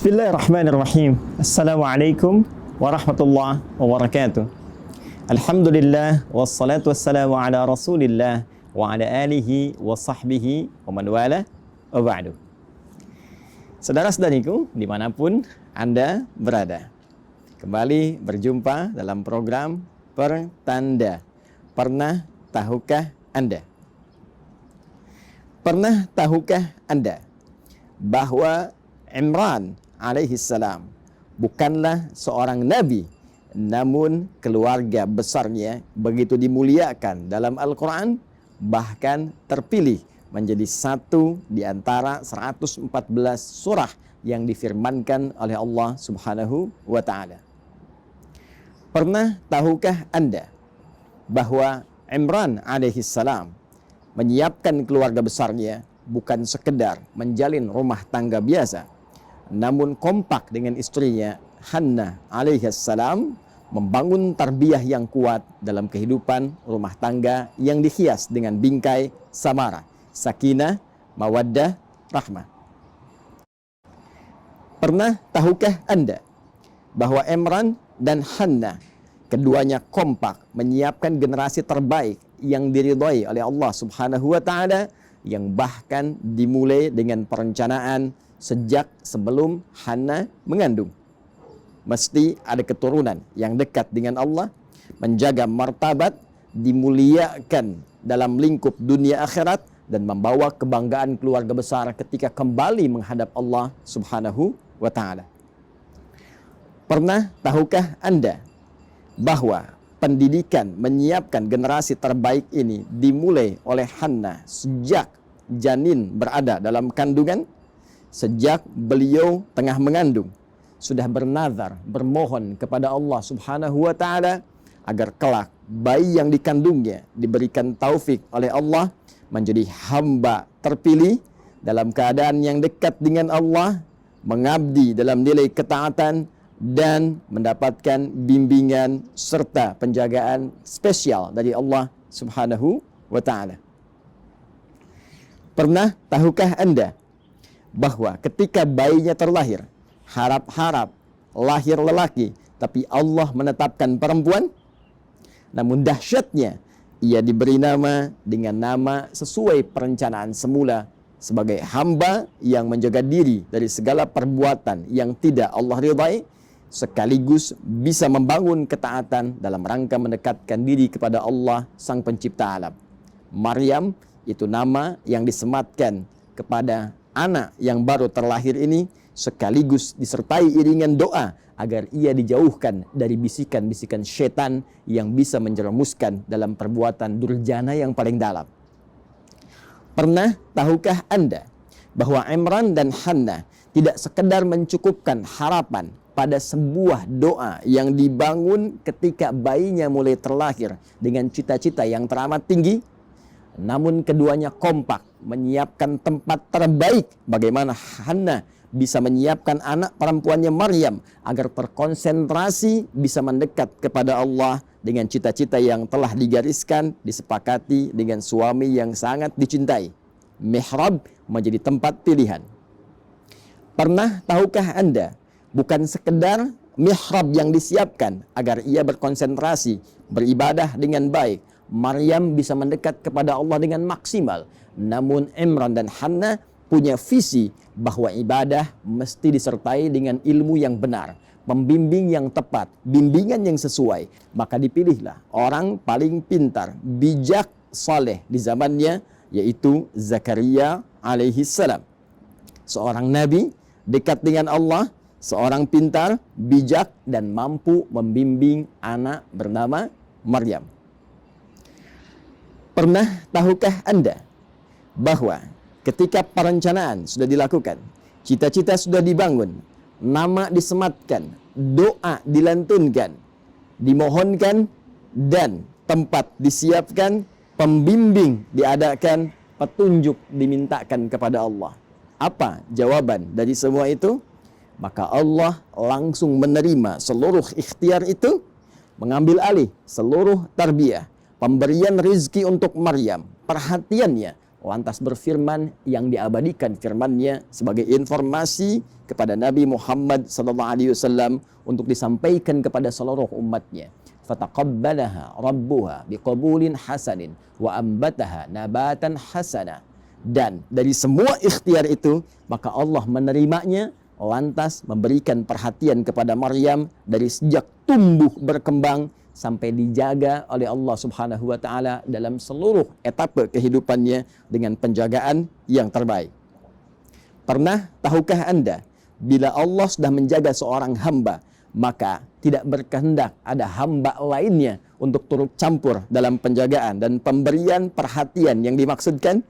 Bismillahirrahmanirrahim. Assalamualaikum warahmatullahi wabarakatuh. Alhamdulillah wassalatu wassalamu ala Rasulillah wa ala alihi wa sahbihi wa man wala wa ba'du. Saudara-saudariku dimanapun Anda berada, kembali berjumpa dalam program Pertanda. Pernah tahukah Anda? Pernah tahukah Anda bahwa Imran alaihissalam bukanlah seorang nabi, namun keluarga besarnya begitu dimuliakan dalam Al-Quran, bahkan terpilih menjadi satu di antara 114 surah yang difirmankan oleh Allah Subhanahu wa Ta'ala. Pernah tahukah Anda bahwa Imran alaihissalam menyiapkan keluarga besarnya bukan sekedar menjalin rumah tangga biasa, namun kompak dengan istrinya Hannah alaihissalam membangun tarbiyah yang kuat dalam kehidupan rumah tangga yang dihias dengan bingkai samara, sakinah, mawaddah, rahmah. Pernah tahukah Anda bahwa Imran dan Hannah keduanya kompak menyiapkan generasi terbaik yang diridhai oleh Allah Subhanahu wa Ta'ala, yang bahkan dimulai dengan perencanaan sejak sebelum Hannah mengandung. Mesti ada keturunan yang dekat dengan Allah, menjaga martabat, dimuliakan dalam lingkup dunia akhirat, dan membawa kebanggaan keluarga besar ketika kembali menghadap Allah Subhanahu wa Ta'ala. Pernah tahukah Anda bahwa pendidikan menyiapkan generasi terbaik ini dimulai oleh Hannah sejak janin berada dalam kandungan? Sejak beliau tengah mengandung, sudah bernazar, bermohon kepada Allah Subhanahu wa Ta'ala agar kelak bayi yang dikandungnya diberikan taufik oleh Allah menjadi hamba terpilih dalam keadaan yang dekat dengan Allah, mengabdi dalam nilai ketaatan, dan mendapatkan bimbingan serta penjagaan spesial dari Allah Subhanahu wa Ta'ala. Pernah tahukah Anda bahwa ketika bayinya terlahir, harap-harap lahir lelaki, tapi Allah menetapkan perempuan? Namun dahsyatnya, ia diberi nama dengan nama sesuai perencanaan semula, sebagai hamba yang menjaga diri dari segala perbuatan yang tidak Allah ridhai, sekaligus bisa membangun ketaatan dalam rangka mendekatkan diri kepada Allah Sang Pencipta alam. Maryam itu nama yang disematkan kepada anak yang baru terlahir ini, sekaligus disertai iringan doa agar ia dijauhkan dari bisikan-bisikan setan yang bisa menjerumuskan dalam perbuatan durjana yang paling dalam. Pernah tahukah Anda bahwa Imran dan Hannah tidak sekedar mencukupkan harapan pada sebuah doa yang dibangun ketika bayinya mulai terlahir dengan cita-cita yang teramat tinggi, namun keduanya kompak menyiapkan tempat terbaik bagaimana Hannah bisa menyiapkan anak perempuannya Maryam agar terkonsentrasi bisa mendekat kepada Allah dengan cita-cita yang telah digariskan, disepakati dengan suami yang sangat dicintai. Mihrab menjadi tempat pilihan. Pernah tahukah Anda, bukan sekedar mihrab yang disiapkan agar ia berkonsentrasi, beribadah dengan baik, Maryam bisa mendekat kepada Allah dengan maksimal, namun Imran dan Hannah punya visi bahwa ibadah mesti disertai dengan ilmu yang benar, pembimbing yang tepat, bimbingan yang sesuai. Maka dipilihlah orang paling pintar, bijak, saleh di zamannya, yaitu Zakaria alaihissalam. Seorang nabi dekat dengan Allah, seorang pintar, bijak, dan mampu membimbing anak bernama Maryam. Pernah tahukah Anda bahwa ketika perencanaan sudah dilakukan, cita-cita sudah dibangun, nama disematkan, doa dilantunkan, dimohonkan, dan tempat disiapkan, pembimbing diadakan, petunjuk dimintakan kepada Allah? Apa jawaban dari semua itu? Maka Allah langsung menerima seluruh ikhtiar itu, mengambil alih seluruh tarbiyah, pemberian rizki untuk Maryam, perhatiannya lantas berfirman yang diabadikan firman-Nya sebagai informasi kepada Nabi Muhammad SAW untuk disampaikan kepada seluruh umatnya. Fataqabbalaha rabbuha biqabulin hasanin wa ambataha nabatan hasana. Dan dari semua ikhtiar itu, maka Allah menerimanya, lantas memberikan perhatian kepada Maryam dari sejak tumbuh berkembang sampai dijaga oleh Allah Subhanahu wa taala dalam seluruh etapa kehidupannya dengan penjagaan yang terbaik. Pernah tahukah Anda, bila Allah sudah menjaga seorang hamba, maka tidak berkehendak ada hamba lainnya untuk turut campur dalam penjagaan dan pemberian perhatian yang dimaksudkan?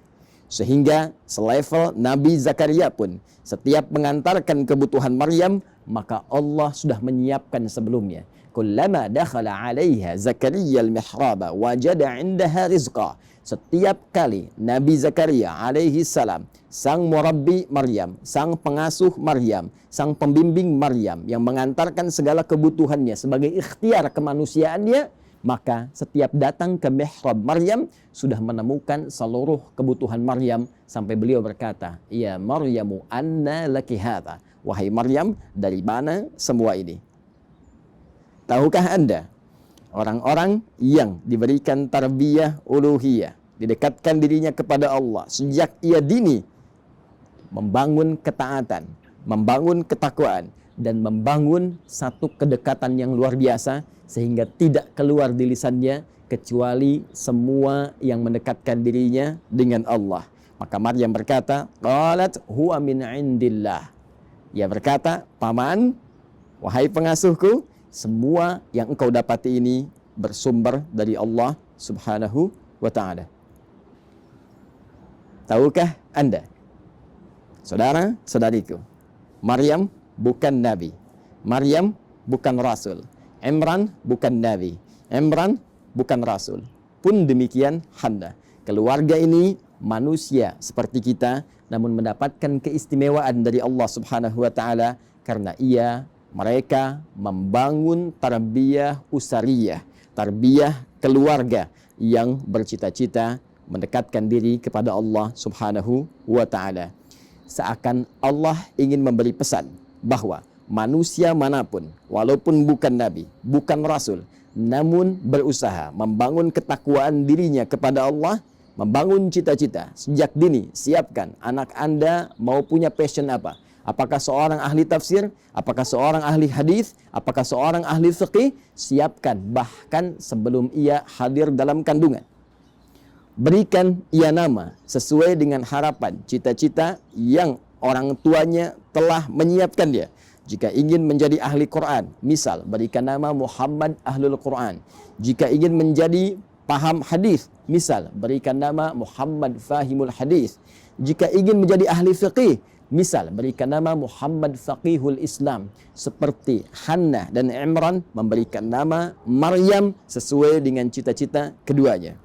Sehingga selevel Nabi Zakaria pun setiap mengantarkan kebutuhan Maryam, maka Allah sudah menyiapkan sebelumnya. Kullama dakhala 'alaiha Zakaria al-mihraba wajada 'indaha rizqa. Setiap kali Nabi Zakaria alaihi salam, sang murabbi Maryam, sang pengasuh Maryam, sang pembimbing Maryam yang mengantarkan segala kebutuhannya sebagai ikhtiar kemanusiaannya, maka setiap datang ke mihrab Maryam sudah menemukan seluruh kebutuhan Maryam sampai beliau berkata, "Ya Maryamu, anna laki hadza?" Wahai Maryam, dari mana semua ini? Tahukah Anda, orang-orang yang diberikan tarbiyah uluhiyah, didekatkan dirinya kepada Allah sejak ia dini, membangun ketaatan, membangun ketakwaan, dan membangun satu kedekatan yang luar biasa, sehingga tidak keluar di lisannya kecuali semua yang mendekatkan dirinya dengan Allah. Maka Maryam berkata, qalat huwa min indillah. Ia berkata, paman, wahai pengasuhku, semua yang engkau dapati ini bersumber dari Allah Subhanahu wa ta'ala. Tahukah Anda, saudara-saudariku, Maryam bukan nabi, Maryam bukan rasul, Imran bukan nabi, Imran bukan rasul. Pun demikian Handa. Keluarga ini manusia seperti kita, namun mendapatkan keistimewaan dari Allah Subhanahu wa taala karena mereka membangun tarbiyah usariyah, tarbiyah keluarga yang bercita-cita mendekatkan diri kepada Allah Subhanahu wa taala. Seakan Allah ingin memberi pesan bahwa manusia manapun, walaupun bukan nabi, bukan rasul, namun berusaha membangun ketakwaan dirinya kepada Allah, membangun cita-cita sejak dini. Siapkan anak Anda mau punya passion apa? Apakah seorang ahli tafsir? Apakah seorang ahli hadis? Apakah seorang ahli fiqih? Siapkan bahkan sebelum ia hadir dalam kandungan. Berikan ia nama sesuai dengan harapan, cita-cita yang orang tuanya telah menyiapkan dia. Jika ingin menjadi ahli Quran, misal berikan nama Muhammad Ahlul Quran. Jika ingin menjadi paham hadis, misal berikan nama Muhammad Fahimul Hadis. Jika ingin menjadi ahli fiqih, misal berikan nama Muhammad Faqihul Islam. Seperti Hannah dan Imran memberikan nama Maryam sesuai dengan cita-cita keduanya.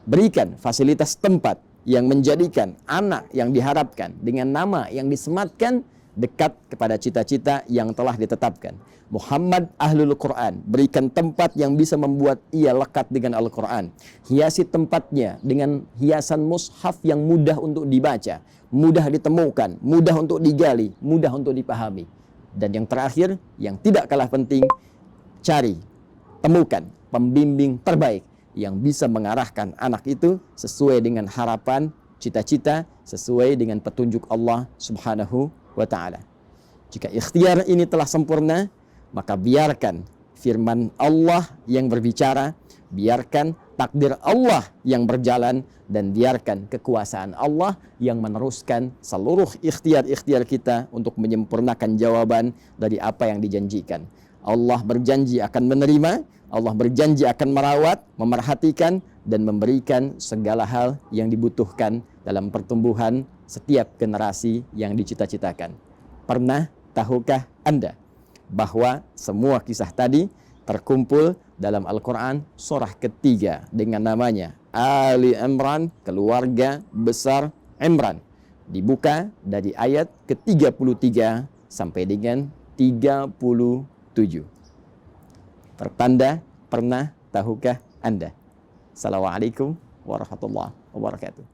Berikan fasilitas tempat yang menjadikan anak yang diharapkan dengan nama yang disematkan dekat kepada cita-cita yang telah ditetapkan. Muhammad Ahlul Quran, berikan tempat yang bisa membuat ia lekat dengan Al-Quran. Hiasi tempatnya dengan hiasan mushaf yang mudah untuk dibaca, mudah ditemukan, mudah untuk digali, mudah untuk dipahami. Dan yang terakhir, yang tidak kalah penting, cari, temukan pembimbing terbaik yang bisa mengarahkan anak itu sesuai dengan harapan, cita-cita, sesuai dengan petunjuk Allah Subhanahu wa ta'ala. Jika ikhtiar ini telah sempurna, maka biarkan firman Allah yang berbicara, biarkan takdir Allah yang berjalan, dan biarkan kekuasaan Allah yang meneruskan seluruh ikhtiar-ikhtiar kita untuk menyempurnakan jawaban dari apa yang dijanjikan. Allah berjanji akan menerima, Allah berjanji akan merawat, memerhatikan, dan memberikan segala hal yang dibutuhkan dalam pertumbuhan setiap generasi yang dicita-citakan. Pernah tahukah Anda bahwa semua kisah tadi terkumpul dalam Al-Quran surah ketiga dengan namanya Ali Imran, keluarga besar Imran. Dibuka dari ayat ke-33 sampai dengan 37. Pertanda, pernah tahukah Anda? Assalamualaikum warahmatullahi wabarakatuh.